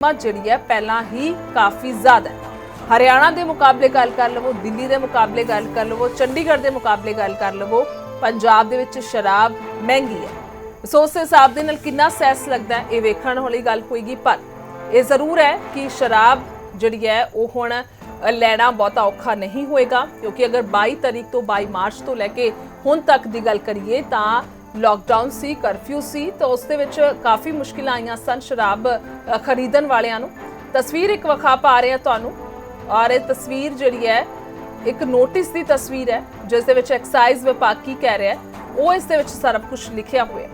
ਜਿਹੜੀ ਹੈ ਪਹਿਲਾਂ ਹੀ ਕਾਫੀ ਜ਼ਿਆਦਾ ਹੈ। ਹਰਿਆਣਾ ਦੇ ਮੁਕਾਬਲੇ ਗੱਲ ਕਰ ਲਵੋ, ਦਿੱਲੀ ਦੇ ਮੁਕਾਬਲੇ ਗੱਲ ਕਰ ਲਵੋ, ਚੰਡੀਗੜ੍ਹ ਦੇ ਮੁਕਾਬਲੇ ਗੱਲ ਕਰ ਲਵੋ, ਪੰਜਾਬ ਦੇ ਵਿੱਚ ਸ਼ਰਾਬ ਮਹਿੰਗੀ ਹੈ। ਸੋ ਉਸ ਹਿਸਾਬ ਦੇ ਨਾਲ ਕਿੰਨਾ ਸੈਸ ਲੱਗਦਾ ਹੈ ਇਹ ਵੇਖਣ ਵਾਲੀ ਗੱਲ ਹੋਏਗੀ। ਪਰ ਇਹ ਜ਼ਰੂਰ ਹੈ ਕਿ ਸ਼ਰਾਬ ਜਿਹੜੀ ਹੈ ਉਹ ਹੁਣ ਲੈਣਾ ਬਹੁਤਾ ਔਖਾ ਨਹੀਂ ਹੋਏਗਾ, ਕਿਉਂਕਿ ਅਗਰ 22 ਤਾਰੀਖ ਤੋਂ 22 ਮਾਰਚ ਤੋਂ ਲੈ ਕੇ ਹੁਣ ਤੱਕ ਦੀ ਗੱਲ ਕਰੀਏ ਤਾਂ लॉकडाउन सी, करफ्यू सी, तो उस दे विच काफ़ी मुश्किलां आईयां सन शराब खरीदण वालियां नूं। तस्वीर एक विखा पा रहे हैं तुहानूं, और ये तस्वीर जिहड़ी है एक नोटिस की तस्वीर है जिस दे विच एक्साइज विभाग की कह रहा है वो इस दे विच सारा कुछ लिखिया होया।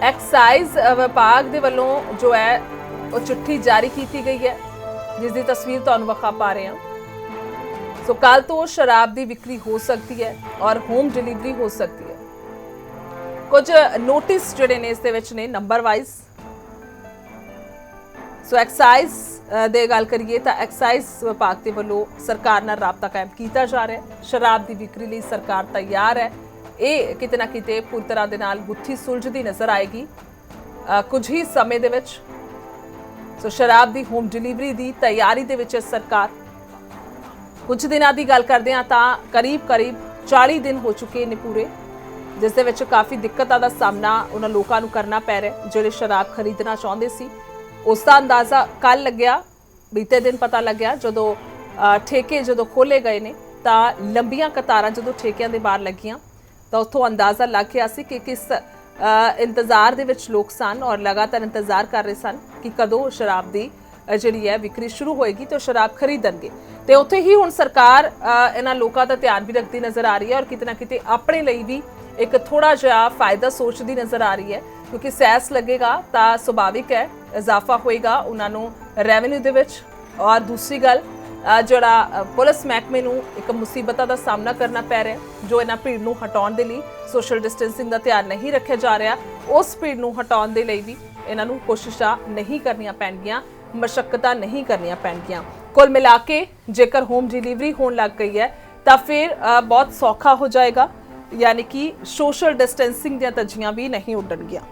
एक्साइज विभाग दे वल्लों जो है वो चिट्ठी जारी की गई है जिसकी तस्वीर तुहानूं विखा पा रहे हैं। सो कल तो शराब की विक्री हो सकती है और होम डिलीवरी हो सकती है। कुछ नोटिस जिहड़े ने इस दे विच ने नंबर वाइज। सो एक्साइज दे गल करिए तो एक्साइज विभाग के वल्लों सरकार नाल राबता कायम किया जा रहा है। शराब की विक्री लई सरकार तैयार है। ये किते ना किते पूरी तरह दे नाल गुत्थी सुलझदी नज़र आएगी कुछ ही समय दे विच। सो शराब की होम डिलीवरी की तैयारी दे विच सरकार। कुछ दिनों की गल करते हैं तो करीब 40 दिन हो चुके हैं पूरे, जिस दे विच काफ़ी दिक्कतां दा सामना उन्हां लोकां नूं करना पै रहा जिहड़े शराब खरीदना चाहुंदे सी। उसका अंदाज़ा कल लग्या, बीते दिन पता लग्या जदों ठेके जदों खोले गए ने तां लंबियां कतारां जदों ठेकिਆਂ ਦੇ बाहर लगियां ਤਾਂ ਉੱਥੋਂ अंदाज़ा लग गया सी कि किस इंतज़ार दे विच लोग सन और लगातार इंतज़ार कर रहे सन कि कदों शराब की ਜਿਹੜੀ ਹੈ ਵਿਕਰੀ ਸ਼ੁਰੂ ਹੋਏਗੀ ਤੇ ਸ਼ਰਾਬ ਖਰੀਦਣਗੇ। ਤੇ ਉੱਥੇ ਹੀ ਹੁਣ ਸਰਕਾਰ ਇਹਨਾਂ ਲੋਕਾਂ ਦਾ ਧਿਆਨ ਵੀ ਰੱਖਦੀ ਨਜ਼ਰ ਆ ਰਹੀ ਹੈ ਔਰ ਕਿਤੇ ਨਾ ਕਿਤੇ ਆਪਣੇ ਲਈ ਵੀ ਇੱਕ ਥੋੜਾ ਜਿਹਾ ਫਾਇਦਾ ਸੋਚਦੀ ਨਜ਼ਰ ਆ ਰਹੀ ਹੈ, ਕਿਉਂਕਿ ਸੈਸ ਲੱਗੇਗਾ ਤਾਂ ਸੁਭਾਵਿਕ ਹੈ ਇਜ਼ਾਫਾ ਹੋਏਗਾ ਉਹਨਾਂ ਨੂੰ ਰੈਵਨਿਊ ਦੇ ਵਿੱਚ। ਔਰ ਦੂਸਰੀ ਗੱਲ ਜਿਹੜਾ ਪੁਲਿਸ ਮਹਿਕਮੇ ਨੂੰ ਇੱਕ ਮੁਸੀਬਤਾਂ ਦਾ ਸਾਹਮਣਾ ਕਰਨਾ ਪੈ ਰਿਹਾ, ਜੋ ਇਹਨਾਂ ਭੀੜ ਨੂੰ ਹਟਾਉਣ ਦੇ ਲਈ ਸੋਸ਼ਲ ਡਿਸਟੈਂਸਿੰਗ ਦਾ ਧਿਆਨ ਨਹੀਂ ਰੱਖਿਆ ਜਾ ਰਿਹਾ, ਉਸ ਭੀੜ ਨੂੰ ਹਟਾਉਣ ਦੇ ਲਈ ਵੀ ਇਹਨਾਂ ਨੂੰ ਕੋਸ਼ਿਸ਼ਾਂ ਨਹੀਂ ਕਰਨੀਆਂ ਪੈਣਗੀਆਂ, मशक्कतां नहीं करनियां पैणगियां। कुल मिला के जेकर होम डिलीवरी होने लग गई है तो फिर बहुत सौखा हो जाएगा, यानी कि सोशल डिस्टेंसिंग दी तजियां भी नहीं उडणगियां।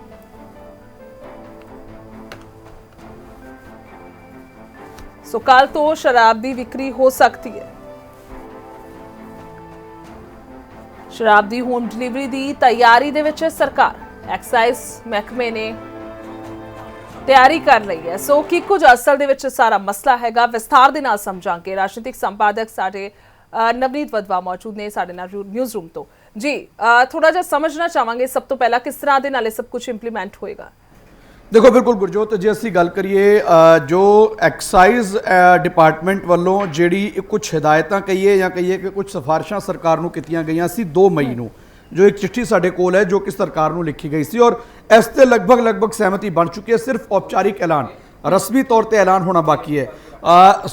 सो कल तो शराब की विक्री हो सकती है। शराब की होम डिलीवरी की तैयारी दे विच सरकार, एक्साइज महकमे ने ਤਿਆਰੀ ਕਰ ਰਹੀ ਹੈ। ਸੋ ਕੀ ਕੁਝ ਅਸਲ ਦੇ ਵਿੱਚ ਸਾਰਾ ਮਸਲਾ ਹੈਗਾ, ਵਿਸਥਾਰ ਦੇ ਨਾਲ ਸਮਝਾਂਗੇ। ਰਾਜਨੀਤਿਕ ਸੰਪਾਦਕ ਸਾਡੇ ਨਵਨੀਤ ਵਦਵਾ ਮੌਜੂਦ ਨੇ ਸਾਡੇ ਨਾਲ ਨਿਊਜ਼ ਰੂਮ ਤੋਂ। ਜੀ ਥੋੜਾ ਜਿਹਾ ਸਮਝਣਾ ਚਾਹਾਂਗੇ ਸਭ ਤੋਂ ਪਹਿਲਾਂ ਕਿਸ ਤਰ੍ਹਾਂ ਦੇ ਨਾਲ ਇਹ ਸਭ ਕੁਝ ਇੰਪਲੀਮੈਂਟ ਹੋਏਗਾ। देखो बिल्कुल गुरजोत, जे असीं गल करिए जो एक्साइज डिपार्टमेंट वालों जिहड़ी कुछ हिदायतां कहिए या कहिए कि कुछ सिफारिशां सरकार नूं कीतियां गईयां सी 2 मई नूं, जो एक चिट्ठी साडे कोल है जो कि सरकार नूं लिखी गई सी और इस ते लगभग सहमति बन चुकी है। सिर्फ औपचारिक ऐलान, रस्मी तौर पर ऐलान होना बाकी है।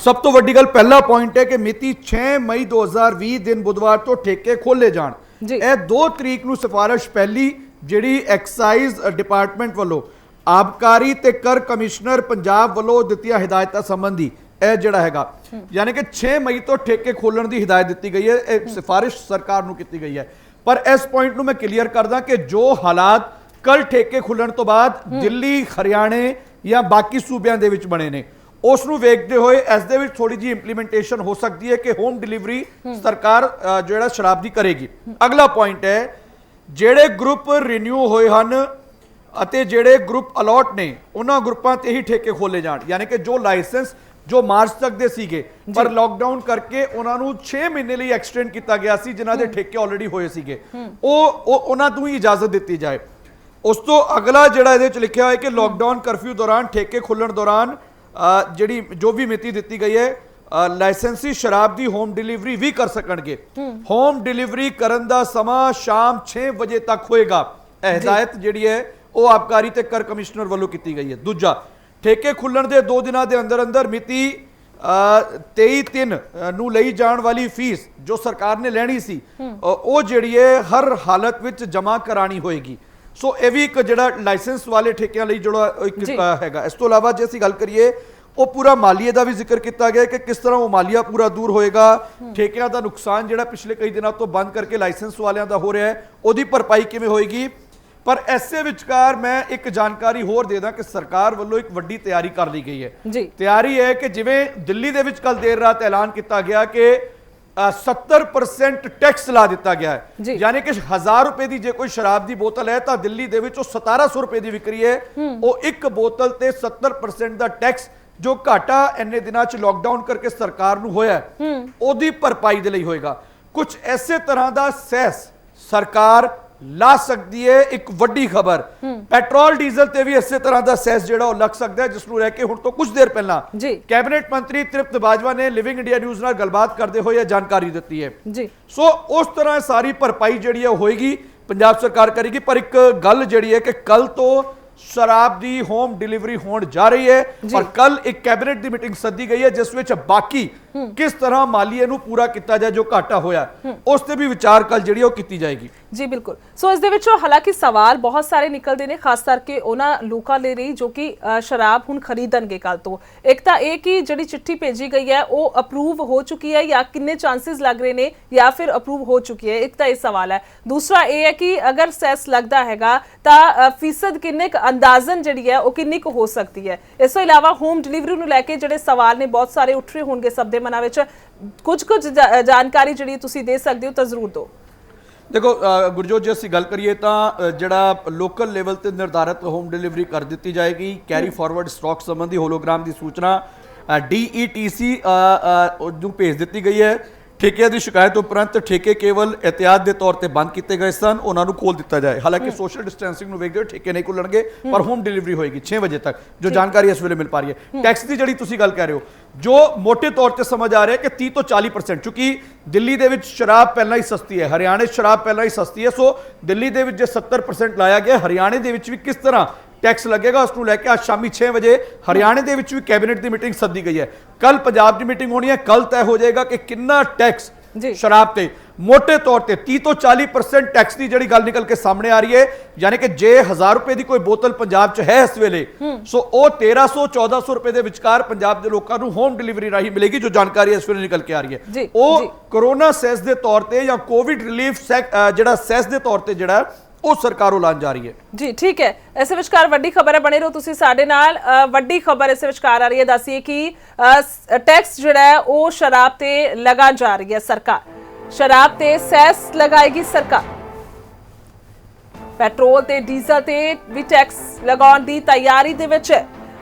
सब तो वड्डी गल पहला पॉइंट है कि मिति 6 मई 2020 दिन बुधवार तो ठेके खोले जाण। यह 2 तरीक नूं सिफारिश पहली जिहड़ी एक्साइज डिपार्टमेंट वालों आबकारी ते कर कमिश्नर पंजाब वालों दित्तियां हिदायतां संबंधी यह जिहड़ा हैगा, यानी कि 6 मई तो ठेके खोलण दी हिदायत दी गई है। एक सिफारिश सरकार नूं कीती गई है। पर इस पॉइंट नूं मैं क्लीयर करदा कि जो हालात कल ठेके खुलण तो बाद दिल्ली, हरियाणे या बाकी सूबियां दे विच बने ने, उस नूं वेखदे होए इस दे विच थोड़ी जी इंप्लीमेंटेशन हो सकती है कि होम डिलीवरी सरकार जिहड़ा शराब दी करेगी। अगला पॉइंट है जिहड़े ग्रुप रिन्यू होए हन ਅਤੇ ਜਿਹੜੇ ਗਰੁੱਪ ਅਲਾਟ ਨੇ ਉਹਨਾਂ ਗਰੁੱਪਾਂ ਤੇ ਹੀ ਠੇਕੇ ਖੋਲੇ ਜਾਣ, ਯਾਨੀ ਕਿ ਜੋ ਲਾਇਸੈਂਸ ਜੋ ਮਾਰਚ ਤੱਕ ਦੇ ਸੀਗੇ ਪਰ ਲੋਕਡਾਊਨ ਕਰਕੇ ਉਹਨਾਂ ਨੂੰ 6 ਮਹੀਨੇ ਲਈ ਐਕਸਟੈਂਡ ਕੀਤਾ ਗਿਆ ਸੀ, ਜਿਨ੍ਹਾਂ ਦੇ ਠੇਕੇ ਆਲਰੇਡੀ ਹੋਏ ਸੀਗੇ, ਉਹ ਉਹਨਾਂ ਨੂੰ ਹੀ ਇਜਾਜ਼ਤ ਦਿੱਤੀ ਜਾਏ। ਉਸ ਤੋਂ ਅਗਲਾ ਜਿਹੜਾ ਇਹਦੇ ਵਿੱਚ ਲਿਖਿਆ ਹੋਇਆ ਕਿ ਲੋਕਡਾਊਨ ਕਰਫਿਊ ਦੌਰਾਨ ਠੇਕੇ ਖੁੱਲਣ ਦੌਰਾਨ ਜਿਹੜੀ ਜੋ ਵੀ ਮਿਤੀ ਦਿੱਤੀ ਗਈ ਹੈ ਲਾਇਸੈਂਸੀ ਸ਼ਰਾਬ ਦੀ ਹੋਮ ਡਿਲੀਵਰੀ ਵੀ ਕਰ ਸਕਣਗੇ। ਹੋਮ ਡਿਲੀਵਰੀ ਕਰਨ ਦਾ ਸਮਾਂ ਸ਼ਾਮ 6 ਵਜੇ ਤੱਕ ਹੋਏਗਾ। ਇਹ ਹਦਾਇਤ ਜਿਹੜੀ ਹੈ ਉਹ ਆਬਕਾਰੀ ਤੇ ਕਰ ਕਮਿਸ਼ਨਰ ਵੱਲੋਂ ਕੀਤੀ ਗਈ ਹੈ। ਦੂਜਾ, ਠੇਕੇ ਖੁੱਲਣ ਦੇ 2 ਦਿਨਾਂ ਦੇ ਅੰਦਰ ਮਿਤੀ 23/3 ਨੂੰ ਲਈ ਜਾਣ ਵਾਲੀ ਫੀਸ ਜੋ ਸਰਕਾਰ ਨੇ ਲੈਣੀ ਸੀ ਉਹ ਜਿਹੜੀ ਹੈ ਹਰ ਹਾਲਤ ਵਿੱਚ ਜਮ੍ਹਾਂ ਕਰਾਣੀ ਹੋਏਗੀ। ਸੋ ਇਹ ਵੀ ਇੱਕ ਜਿਹੜਾ ਲਾਇਸੈਂਸ ਵਾਲੇ ਠੇਕਿਆਂ ਲਈ ਜਿਹੜਾ ਇੱਕ ਹੈਗਾ। ਇਸ ਤੋਂ ਇਲਾਵਾ ਜੇ ਅਸੀਂ ਗੱਲ ਕਰੀਏ ਉਹ ਪੂਰਾ ਮਾਲੀਏ ਦਾ ਵੀ ਜ਼ਿਕਰ ਕੀਤਾ ਗਿਆ ਕਿ ਕਿਸ ਤਰ੍ਹਾਂ ਉਹ ਮਾਲੀਆ ਪੂਰਾ ਦੂਰ ਹੋਏਗਾ। ਠੇਕਿਆਂ ਦਾ ਨੁਕਸਾਨ ਜਿਹੜਾ ਪਿਛਲੇ ਕਈ ਦਿਨਾਂ ਤੋਂ ਬੰਦ ਕਰਕੇ ਲਾਇਸੈਂਸ ਵਾਲਿਆਂ ਦਾ ਹੋ ਰਿਹਾ ਹੈ ਉਹਦੀ ਭਰਪਾਈ ਕਿਵੇਂ ਹੋਏਗੀ। ਪਰ ਐਸੇ ਵਿਚਕਾਰ ਮੈਂ ਇੱਕ ਜਾਣਕਾਰੀ ਹੋਰ ਦੇ ਦਾਂ ਕਿ ਸਰਕਾਰ ਵੱਲੋਂ ਇੱਕ ਵੱਡੀ ਤਿਆਰੀ ਕਰ ਲਈ ਗਈ ਹੈ ਜੀ। ਤਿਆਰੀ ਹੈ ਕਿ ਜਿਵੇਂ ਦਿੱਲੀ ਦੇ ਵਿੱਚ ਕੱਲ ਦੇਰ ਰਾਤ ਐਲਾਨ ਕੀਤਾ ਗਿਆ ਕਿ 70% ਟੈਕਸ ਲਾ ਦਿੱਤਾ ਗਿਆ ਹੈ, ਯਾਨੀ ਕਿ 1000 ਰੁਪਏ ਦੀ ਜੇ ਕੋਈ ਸ਼ਰਾਬ ਦੀ ਬੋਤਲ ਹੈ ਤਾਂ ਦਿੱਲੀ ਦੇ ਵਿੱਚ ਉਹ 1700 ਰੁਪਏ ਦੀ ਵਿਕਰੀ ਹੈ। ਉਹ ਇੱਕ ਬੋਤਲ ਤੇ 70% ਦਾ ਟੈਕਸ ਜੋ ਘਾਟਾ ਇੰਨੇ ਦਿਨਾਂ ਚ ਲੋਕਡਾਊਨ ਕਰਕੇ ਸਰਕਾਰ ਨੂੰ ਹੋਇਆ ਉਹਦੀ ਭਰਪਾਈ ਦੇ ਲਈ ਹੋਏਗਾ। ਕੁਝ ਐਸੇ ਤਰ੍ਹਾਂ ਦਾ ਸੈਸ ਸਰਕਾਰ ਲਾ ਸਕਦੀ ਹੈ। ਇੱਕ ਵੱਡੀ ਖਬਰ, ਪੈਟਰੋਲ ਡੀਜ਼ਲ ਤੇ ਵੀ ਇਸੇ ਤਰ੍ਹਾਂ ਦਾ ਸੈਸ ਜਿਹੜਾ ਉਹ ਲੱਗ ਸਕਦਾ ਹੈ, ਜਿਸ ਨੂੰ ਲੈ ਕੇ ਹੁਣ ਤੋਂ ਕੁਝ ਦੇਰ ਪਹਿਲਾਂ ਕੈਬਨਿਟ ਮੰਤਰੀ ਤ੍ਰਿਪਤ ਬਾਜਵਾ ਨੇ ਲਿਵਿੰਗ ਇੰਡੀਆ ਨਿਊਜ਼ ਨਾਲ ਗੱਲਬਾਤ ਕਰਦੇ ਹੋਏ ਇਹ ਜਾਣਕਾਰੀ ਦਿੱਤੀ ਹੈ ਜੀ। ਸੋ ਉਸ ਤਰ੍ਹਾਂ ਸਾਰੀ ਭਰਪਾਈ ਜਿਹੜੀ ਹੈ ਹੋਏਗੀ, ਪੰਜਾਬ ਸਰਕਾਰ ਕਰੇਗੀ। ਪਰ ਇੱਕ ਗੱਲ ਜਿਹੜੀ ਹੈ ਕਿ ਕੱਲ ਤੋਂ ਸ਼ਰਾਬ ਦੀ ਹੋਮ ਡਿਲੀਵਰੀ ਹੋਣ ਜਾ ਰਹੀ ਹੈ ਔਰ ਕੱਲ ਇੱਕ ਕੈਬਨਿਟ ਦੀ ਮੀਟਿੰਗ ਸੱਦੀ ਗਈ ਹੈ ਜਿਸ ਵਿੱਚ ਬਾਕੀ ਕਿਸ ਤਰ੍ਹਾਂ ਮਾਲੀਏ ਨੂੰ ਪੂਰਾ ਕੀਤਾ ਜਾਏ ਜੋ ਘਾਟਾ ਹੋਇਆ ਉਸ ਤੇ ਵੀ ਵਿਚਾਰ ਕੱਲ ਜਿਹੜੀ ਉਹ ਕੀਤੀ ਜਾਏਗੀ। ਜੀ ਬਿਲਕੁਲ। ਸੋ ਇਸ ਦੇ ਵਿੱਚੋਂ ਹਾਲਾਂਕਿ ਸਵਾਲ ਬਹੁਤ ਸਾਰੇ ਨਿਕਲਦੇ ਨੇ, ਖਾਸ ਕਰਕੇ ਉਹਨਾਂ ਲੋਕਾਂ ਲਈ ਰਹੀ ਜੋ ਕਿ ਸ਼ਰਾਬ ਹੁਣ ਖਰੀਦਣਗੇ ਕੱਲ ਤੋਂ। ਇੱਕ ਤਾਂ ਇਹ ਕਿ ਜਿਹੜੀ ਚਿੱਠੀ ਭੇਜੀ ਗਈ ਹੈ ਉਹ ਅਪਰੂਵ ਹੋ ਚੁੱਕੀ ਹੈ ਜਾਂ ਕਿੰਨੇ ਚਾਂਸਸ ਲੱਗ ਰਹੇ ਨੇ ਜਾਂ ਫਿਰ ਅਪਰੂਵ ਹੋ ਚੁੱਕੀ ਹੈ, ਇੱਕ ਤਾਂ ਇਹ ਸਵਾਲ ਹੈ। ਦੂਸਰਾ ਇਹ ਹੈ ਕਿ ਅਗਰ ਸੈਸ ਲੱਗਦਾ ਹੈਗਾ ਤਾਂ ਫੀਸਦ ਕਿੰਨੇ ਅੰਦਾਜ਼ਨ ਜਿਹੜੀ ਹੈ ਉਹ ਕਿੰਨੀ ਕੁ ਹੋ ਸਕਦੀ ਹੈ। ਇਸ ਤੋਂ ਇਲਾਵਾ ਹੋਮ ਡਿਲੀਵਰੀ ਨੂੰ ਲੈ ਕੇ ਜਿਹੜੇ ਸਵਾਲ ਨੇ ਬਹੁਤ ਸਾਰੇ ਉੱਠ ਰਹੇ ਹੋਣਗੇ ਸਭ ਦੇ ਮਨਾਂ ਵਿੱਚ। ਕੁਝ ਜਾਣਕਾਰੀ ਜਿਹੜੀ ਤੁਸੀਂ ਦੇ ਸਕਦੇ ਹੋ ਤਾਂ ਜ਼ਰੂਰ ਦਿਓ। ਦੇਖੋ ਗੁਰਜੋਤ, ਜੇ ਅਸੀਂ ਗੱਲ ਕਰੀਏ ਤਾਂ ਜਿਹੜਾ ਲੋਕਲ ਲੈਵਲ ਤੇ ਨਿਰਧਾਰਿਤ ਹੋਮ ਡਿਲੀਵਰੀ ਕਰ ਦਿੱਤੀ ਜਾਏਗੀ। ਕੈਰੀ ਫਾਰਵਰਡ ਸਟਾਕ ਸੰਬੰਧੀ ਹੋਲੋਗ੍ਰਾਮ ਦੀ ਸੂਚਨਾ DETC ਨੂੰ ਭੇਜ ਦਿੱਤੀ ਗਈ ਹੈ। ਠੇਕਿਆਂ ਦੀ ਸ਼ਿਕਾਇਤ ਉਪਰੰਤ ਠੇਕੇ ਕੇਵਲ ਇhtiyat ਦੇ ਤੌਰ ਤੇ ਬੰਦ ਕੀਤੇ ਗਏ ਸਨ, ਉਹਨਾਂ ਨੂੰ ਖੋਲ ਦਿੱਤਾ ਜਾਏ। ਹਾਲਾਂਕਿ ਸੋਸ਼ਲ ਡਿਸਟੈਂਸਿੰਗ ਨੂੰ ਵੇਖਦੇ ਹੋਏ ਠੇਕੇ ਨਹੀਂ ਖੁੱਲਣਗੇ ਪਰ ਹੋਮ ਡਿਲੀਵਰੀ ਹੋਏਗੀ 6 ਵਜੇ ਤੱਕ, ਜੋ ਜਾਣਕਾਰੀ ਇਸ ਵੇਲੇ ਮਿਲ ਪਾ ਰਹੀ ਹੈ। ਟੈਕਸ ਦੀ ਜਿਹੜੀ ਤੁਸੀਂ ਗੱਲ ਕਰ ਰਹੇ ਹੋ, ਜੋ ਮੋٹے ਤੌਰ ਤੇ ਸਮਝ ਆ ਰਿਹਾ ਕਿ 30 ਤੋਂ 40%, ਕਿਉਂਕਿ ਦਿੱਲੀ ਦੇ ਵਿੱਚ ਸ਼ਰਾਬ ਪਹਿਲਾਂ ਹੀ ਸਸਤੀ ਹੈ, ਹਰਿਆਣੇ 'ਚ ਸ਼ਰਾਬ ਪਹਿਲਾਂ ਹੀ ਸਸਤੀ ਹੈ। ਸੋ ਦਿੱਲੀ ਦੇ ਵਿੱਚ ਜੇ 70% ਲਾਇਆ ਗਿਆ, ਹਰਿਆਣੇ ਦੇ ਵਿੱਚ ਵੀ ਕਿਸ ਤਰ੍ਹਾਂ ਟੈਕਸ ਲੱਗੇਗਾ ਉਸ ਨੂੰ ਲੈ ਕੇ ਅੱਜ ਸ਼ਾਮੀ 6 ਵਜੇ ਹਰਿਆਣੇ ਦੇ ਵਿੱਚ ਵੀ ਕੈਬਨਿਟ ਦੀ ਮੀਟਿੰਗ ਸੱਦੀ ਗਈ ਹੈ। ਕੱਲ ਪੰਜਾਬ ਦੀ ਮੀਟਿੰਗ ਹੋਣੀ ਹੈ, ਕੱਲ ਤੈਅ ਹੋ ਜਾਏਗਾ ਕਿ ਕਿੰਨਾ ਟੈਕਸ ਸ਼ਰਾਬ ਤੇ ਮੋٹے ਤੌਰ ਤੇ 30 ਤੋਂ 40% ਟੈਕਸ ਦੀ ਜਿਹੜੀ ਗੱਲ ਨਿਕਲ ਕੇ ਸਾਹਮਣੇ ਆ ਰਹੀ ਹੈ। ਯਾਨੀ ਕਿ ਜੇ 1000 ਰੁਪਏ ਦੀ ਕੋਈ ਬੋਤਲ ਪੰਜਾਬ 'ਚ ਹੈ ਇਸ ਵੇਲੇ, ਸੋ ਉਹ 1300-1400 ਰੁਪਏ ਦੇ ਵਿਚਕਾਰ ਪੰਜਾਬ ਦੇ ਲੋਕਾਂ ਨੂੰ ਹੋਮ ਡਿਲੀਵਰੀ ਰਾਹੀਂ ਮਿਲੇਗੀ, ਜੋ ਜਾਣਕਾਰੀ ਇਸ ਵੇਲੇ ਨਿਕਲ ਕੇ ਆ ਰਹੀ ਹੈ। ਉਹ ਕੋਰੋਨਾ ਸੈਸ ਦੇ ਤੌਰ ਤੇ ਜਾਂ ਕੋਵਿਡ ਰਿਲੀਫ ਜਿਹੜਾ ਸੈਸ ਦੇ ਤੌਰ ਤੇ ਜਿਹੜਾ ਉਹ ਸਰਕਾਰੋਂ ਲਾਣ ਜਾ ਰਹੀ ਹੈ। ਜੀ ਠੀਕ ਹੈ। ਇਸੇ ਵਿਚਕਾਰ ਵੱਡੀ ਖਬਰ ਹੈ, ਬਣੇ ਰਹੋ ਤੁਸੀਂ ਸਾਡੇ ਨਾਲ। ਵੱਡੀ ਖਬਰ ਇਸੇ ਵਿਚਕਾਰ ਆ ਰਹੀ ਹੈ, ਦੱਸੀਏ ਕਿ ਟੈਕਸ ਜਿਹੜਾ ਹੈ ਉਹ ਸ਼ਰਾਬ ਤੇ ਲਗਾ ਜਾ ਰਹੀ ਹੈ ਸਰਕਾਰ। ਸ਼ਰਾਬ ਤੇ ਸੈਸ ਲਗਾਏਗੀ ਸਰਕਾਰ। ਪੈਟਰੋਲ ਤੇ ਡੀਜ਼ਲ ਤੇ ਵੀ ਟੈਕਸ ਲਗਾਉਣ ਦੀ ਤਿਆਰੀ ਦੇ ਵਿੱਚ ਹੈ।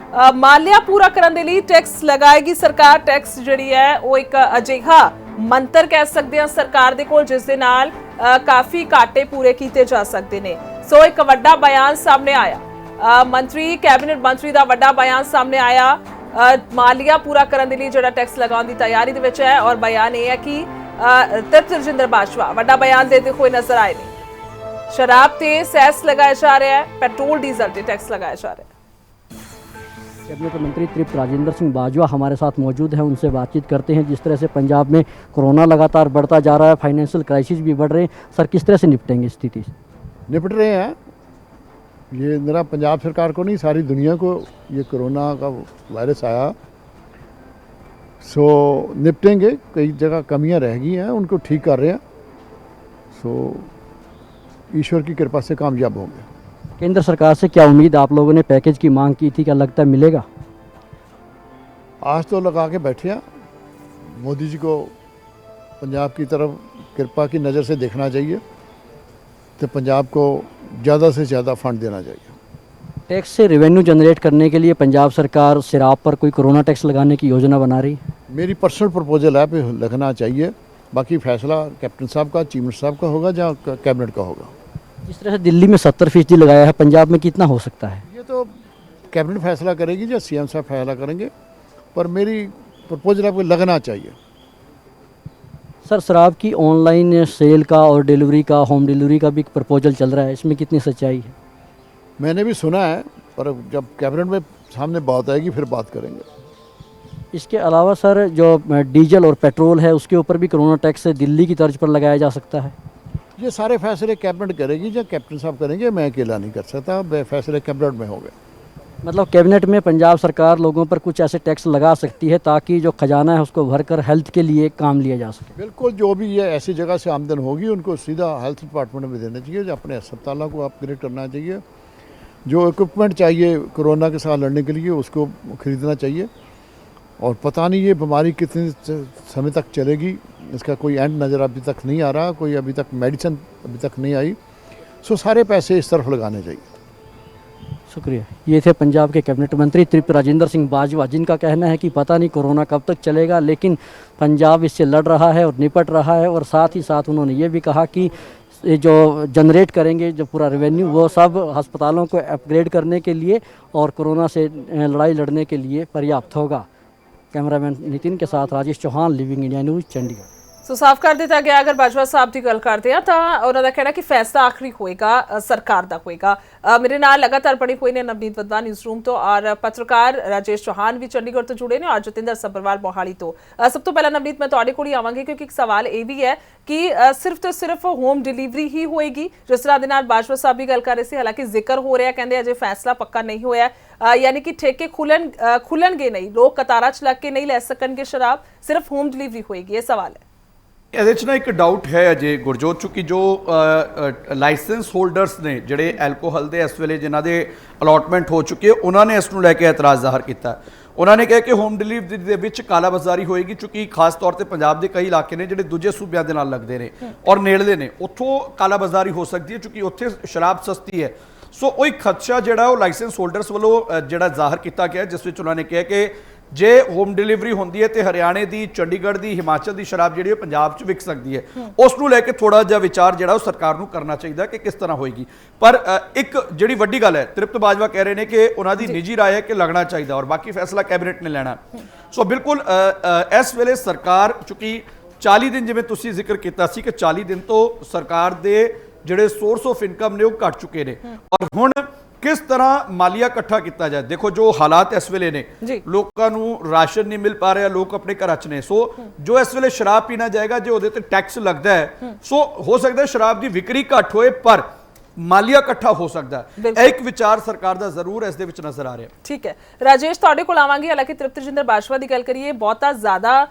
ਮਾਲੀਆ ਪੂਰਾ ਕਰਨ ਦੇ ਲਈ ਟੈਕਸ ਲਗਾਏਗੀ ਸਰਕਾਰ। ਟੈਕਸ ਜਿਹੜੀ ਹੈ ਉਹ ਇੱਕ ਅਜਿਹਾ ਮੰਤਰ ਕਹਿ ਸਕਦੇ ਹਾਂ ਸਰਕਾਰ ਦੇ ਕੋਲ ਜਿਸ ਦੇ ਨਾਲ ਕਾਫੀ ਘਾਟੇ ਪੂਰੇ ਕੀਤੇ ਜਾ ਸਕਦੇ ਨੇ। ਸੋ ਇੱਕ ਵੱਡਾ ਬਿਆਨ ਸਾਹਮਣੇ ਆਇਆ, ਕੈਬਨਿਟ ਮੰਤਰੀ ਦਾ ਵੱਡਾ ਬਿਆਨ ਸਾਹਮਣੇ ਆਇਆ। ਮਾਲੀਆ ਪੂਰਾ ਕਰਨ ਦੇ ਲਈ ਜਿਹੜਾ ਟੈਕਸ ਲਗਾਉਣ ਦੀ ਤਿਆਰੀ ਦੇ ਵਿੱਚ ਹੈ ਔਰ ਬਿਆਨ ਇਹ ਹੈ ਕਿ ਤ੍ਰਿਪਤ ਰਜਿੰਦਰ ਬਾਜਵਾ ਵੱਡਾ ਬਿਆਨ ਦੇते ਹੋਏ ਨਜ਼ਰ ਆਏ ਨੇ। ਸ਼ਰਾਬ ਤੇ ਸੈਸ ਲਗਾਇਆ ਜਾ ਰਿਹਾ ਹੈ, ਪੈਟਰੋਲ डीजल ਤੇ टैक्स लगाया जा रहा है। कैबिनेट मंत्री तृप्त राजेंद्र सिंह बाजवा हमारे साथ मौजूद हैं, उनसे बातचीत करते हैं। जिस तरह से पंजाब में कोरोना लगातार बढ़ता जा रहा है, फाइनेंशियल क्राइसिस भी बढ़ रहे हैं, सर किस तरह से निपटेंगे स्थिति? निपट रहे हैं। ये मेरा पंजाब सरकार को नहीं, सारी दुनिया को ये कोरोना का वायरस आया, सो निपटेंगे। कई जगह कमियां रह गई हैं, उनको ठीक कर रहे हैं। सो ईश्वर की कृपा से कामयाब होंगे। केंद्र सरकार से क्या उम्मीद? आप लोगों ने पैकेज की मांग की थी, क्या लगता है मिलेगा? आज तो लगा के बैठे हैं। मोदी जी को पंजाब की तरफ कृपा की नज़र से देखना चाहिए, तो पंजाब को ज़्यादा से ज़्यादा फंड देना चाहिए। टैक्स से रेवेन्यू जनरेट करने के लिए पंजाब सरकार शराब पर कोई कोरोना टैक्स लगाने की योजना बना रही है? मेरी पर्सनल प्रपोजल है पे लगना चाहिए, बाकी फैसला कैप्टन साहब का, चीफ मिनिस्टर साहब का होगा या कैबिनेट का होगा। जिस तरह से दिल्ली में 70% लगाया है, पंजाब में कितना हो सकता है? ये तो कैबिनेट फैसला करेगी या सीएम साहब फैसला करेंगे, पर मेरी प्रपोजल आपको लगना चाहिए। सर शराब की ऑनलाइन सेल का और डिलीवरी का, होम डिलीवरी का भी एक प्रपोजल चल रहा है, इसमें कितनी सच्चाई है? मैंने भी सुना है, पर जब कैबिनेट में सामने बात आएगी फिर बात करेंगे। इसके अलावा सर जो डीजल और पेट्रोल है उसके ऊपर भी कोरोना टैक्स दिल्ली की तर्ज पर लगाया जा सकता है? ये सारे फैसले कैबिनेट करेगी या कैप्टन साहब करेंगे, मैं अकेला नहीं कर सकता। फैसले कैबिनेट में होंगे। मतलब कैबिनेट में पंजाब सरकार लोगों पर कुछ ऐसे टैक्स लगा सकती है ताकि जो खजाना है उसको भरकर हेल्थ के लिए काम लिया जा सके। बिल्कुल, जो भी ये ऐसी जगह से आमदन होगी उनको सीधा हेल्थ डिपार्टमेंट में देना चाहिए, जो अपने अस्पतालों को अपग्रेड करना चाहिए, जो इक्विपमेंट चाहिए कोरोना के साथ लड़ने के लिए उसको खरीदना चाहिए। और पता नहीं ये बीमारी कितने समय तक चलेगी, इसका कोई एंड नज़र अभी तक नहीं आ रहा, कोई अभी तक मेडिसिन अभी तक नहीं आई। सो सारे पैसे इस तरफ लगाने चाहिए। शुक्रिया। ये थे पंजाब के कैबिनेट मंत्री तृप्त राजेंद्र सिंह बाजवा, जिनका कहना है कि पता नहीं कोरोना कब तक चलेगा, लेकिन पंजाब इससे लड़ रहा है और निपट रहा है। और साथ ही साथ उन्होंने ये भी कहा कि ये जो जनरेट करेंगे जो पूरा रेवेन्यू वो सब अस्पतालों को अपग्रेड करने के लिए और कोरोना से लड़ाई लड़ने के लिए पर्याप्त होगा। कैमरामैन नितिन के साथ Rajesh Chauhan, living India news, Chandigarh. ਸੋ ਸਾਫ਼ ਕਰ ਦਿੱਤਾ ਗਿਆ। ਅਗਰ ਬਾਜਵਾ ਸਾਹਿਬ ਦੀ ਗੱਲ ਕਰਦੇ ਆ ਤਾਂ ਉਹਨਾਂ ਦਾ ਕਹਿਣਾ ਕਿ ਫੈਸਲਾ ਆਖਰੀ ਹੋਏਗਾ ਸਰਕਾਰ ਦਾ ਹੋਏਗਾ। ਮੇਰੇ ਨਾਲ ਲਗਾਤਾਰ ਬਣੇ ਹੋਏ ਨੇ ਨਵਨੀਤ ਵਦਵਾ ਨਿਊਜ਼ ਰੂਮ ਤੋਂ ਔਰ ਪੱਤਰਕਾਰ ਰਾਜੇਸ਼ ਚੌਹਾਨ ਵੀ ਚੰਡੀਗੜ੍ਹ ਤੋਂ ਜੁੜੇ ਨੇ ਔਰ ਜਤਿੰਦਰ ਸੱਭਰਵਾਲ ਮੋਹਾਲੀ ਤੋਂ। ਸਭ ਤੋਂ ਪਹਿਲਾਂ ਨਵਨੀਤ ਮੈਂ ਤੁਹਾਡੇ ਕੋਲ ਹੀ ਆਵਾਂਗੀ ਕਿਉਂਕਿ ਇੱਕ ਸਵਾਲ ਇਹ ਵੀ ਹੈ ਕਿ ਸਿਰਫ ਤੇ ਸਿਰਫ ਹੋਮ ਡਿਲੀਵਰੀ ਹੀ ਹੋਏਗੀ ਜਿਸ ਤਰ੍ਹਾਂ ਦੇ ਨਾਲ ਬਾਜਵਾ ਸਾਹਿਬ ਵੀ ਗੱਲ ਕਰ ਰਹੇ ਸੀ। ਹਾਲਾਂਕਿ ਜ਼ਿਕਰ ਹੋ ਰਿਹਾ ਕਹਿੰਦੇ ਅਜੇ ਫੈਸਲਾ ਪੱਕਾ ਨਹੀਂ ਹੋਇਆ, यानी कि ठेके खुलणगे नहीं, लोग कतारा च लग के नहीं ले सकणगे शराब, सिर्फ होम डिलीवरी होएगी। ये सवाल है। ਇਹਦੇ 'ਚ ਨਾ ਇੱਕ ਡਾਊਟ ਹੈ ਅਜੇ ਗੁਰਜੋਤ, ਚੁੱਕੀ ਜੋ ਲਾਇਸੈਂਸ ਹੋਲਡਰਸ ਨੇ ਜਿਹੜੇ ਐਲਕੋਹਲ ਦੇ ਇਸ ਵੇਲੇ ਜਿਨ੍ਹਾਂ ਦੇ ਅਲਾਟਮੈਂਟ ਹੋ ਚੁੱਕੀ ਹੈ, ਉਹਨਾਂ ਨੇ ਇਸ ਨੂੰ ਲੈ ਕੇ ਇਤਰਾਜ਼ ਜ਼ਾਹਰ ਕੀਤਾ। ਉਹਨਾਂ ਨੇ ਕਿਹਾ ਕਿ ਹੋਮ ਡਿਲੀਵਰੀ ਦੇ ਵਿੱਚ ਕਾਲਾਬਾਜ਼ਾਰੀ ਹੋਏਗੀ, ਚੁੱਕੀ ਖਾਸ ਤੌਰ ਤੇ ਪੰਜਾਬ ਦੇ ਕਈ ਇਲਾਕੇ ਨੇ ਜਿਹੜੇ ਦੂਜੇ ਸੂਬਿਆਂ ਦੇ ਨਾਲ ਲੱਗਦੇ ਨੇ ਔਰ ਨੇੜਲੇ ਨੇ, ਉੱਥੋਂ ਕਾਲਾਬਾਜ਼ਾਰੀ ਹੋ ਸਕਦੀ ਹੈ ਚੁੱਕੀ ਉੱਥੇ ਸ਼ਰਾਬ ਸਸਤੀ ਹੈ। ਸੋ ਉਹ ਇੱਕ ਖਦਸ਼ਾ ਜਿਹੜਾ ਉਹ ਲਾਇਸੈਂਸ ਹੋਲਡਰਸ ਵੱਲੋਂ ਜਿਹੜਾ ਜ਼ਾਹਰ ਕੀਤਾ ਗਿਆ, ਜਿਸ ਵਿੱਚ ਉਹਨਾਂ ਨੇ ਕਿਹਾ ਕਿ ਜੇ ਹੋਮ ਡਿਲੀਵਰੀ ਹੁੰਦੀ ਹੈ ਤੇ ਹਰਿਆਣੇ ਦੀ, ਚੰਡੀਗੜ੍ਹ ਦੀ, ਹਿਮਾਚਲ ਦੀ ਸ਼ਰਾਬ ਜਿਹੜੀ ਉਹ ਪੰਜਾਬ 'ਚ ਵਿਕ ਸਕਦੀ ਹੈ। ਉਸ ਨੂੰ ਲੈ ਕੇ ਥੋੜਾ ਜਿਹਾ ਵਿਚਾਰ ਜਿਹੜਾ ਉਹ ਸਰਕਾਰ ਨੂੰ ਕਰਨਾ ਚਾਹੀਦਾ ਕਿ ਕਿਸ ਤਰ੍ਹਾਂ ਹੋਏਗੀ। ਪਰ ਇੱਕ ਜਿਹੜੀ ਵੱਡੀ ਗੱਲ ਹੈ, ਤ੍ਰਿਪਤ ਬਾਜਵਾ ਕਹਿ ਰਹੇ ਨੇ ਕਿ ਉਹਨਾਂ ਦੀ ਨਿੱਜੀ ਰਾਏ ਹੈ ਕਿ ਲੱਗਣਾ ਚਾਹੀਦਾ ਔਰ ਬਾਕੀ ਫੈਸਲਾ ਕੈਬਨਿਟ ਨੇ ਲੈਣਾ। ਸੋ ਬਿਲਕੁਲ ਇਸ ਵੇਲੇ ਸਰਕਾਰ ਚੁੱਕੀ 40 ਦਿਨ, ਜਿਵੇਂ ਤੁਸੀਂ ਜ਼ਿਕਰ ਕੀਤਾ ਸੀ ਕਿ 40 ਦਿਨ ਤੋਂ ਸਰਕਾਰ ਦੇ ਜਿਹੜੇ ਸੋਰਸ ਆਫ ਇਨਕਮ ਨੇ ਉਹ ਘਟ ਚੁੱਕੇ ਨੇ ਔਰ ਹੁਣ ਕਿਸ ਤਰ੍ਹਾਂ ਮਾਲੀਆ ਇਕੱਠਾ ਕੀਤਾ ਜਾਏ। ਦੇਖੋ ਜੋ ਹਾਲਾਤ ਇਸ ਵੇਲੇ ਨੇ, ਲੋਕਾਂ ਨੂੰ ਰਾਸ਼ਨ ਨਹੀਂ ਮਿਲ ਪਾ ਰਿਹਾ, ਲੋਕ ਆਪਣੇ ਘਰਾਂ 'ਚ ਨੇ। ਸੋ ਜੋ ਇਸ ਵੇਲੇ ਸ਼ਰਾਬ ਪੀਣਾ ਜਾਏਗਾ ਜੇ ਉਹਦੇ ਤੇ ਟੈਕਸ ਲੱਗਦਾ ਹੈ, ਸੋ ਹੋ ਸਕਦਾ ਸ਼ਰਾਬ ਦੀ ਵਿਕਰੀ ਘੱਟ ਹੋਏ ਪਰ ਮਾਲੀਆ ਇਕੱਠਾ ਹੋ ਸਕਦਾ ਹੈ। ਇਹ ਇੱਕ ਵਿਚਾਰ ਸਰਕਾਰ ਦਾ ਜ਼ਰੂਰ ਇਸ ਦੇ ਵਿੱਚ ਨਜ਼ਰ ਆ ਰਿਹਾ। ਠੀਕ ਹੈ ਰਾਜੇਸ਼, ਤੁਹਾਡੇ ਕੋਲ ਆਵਾਂਗੇ। ਹਾਲਾਂਕਿ ਤ੍ਰਿਪਤ ਰਜਿੰਦਰ ਬਾਜਵਾ ਦੀ ਗੱਲ ਕਰੀਏ, ਬਹੁਤਾ ਜ਼ਿਆਦਾ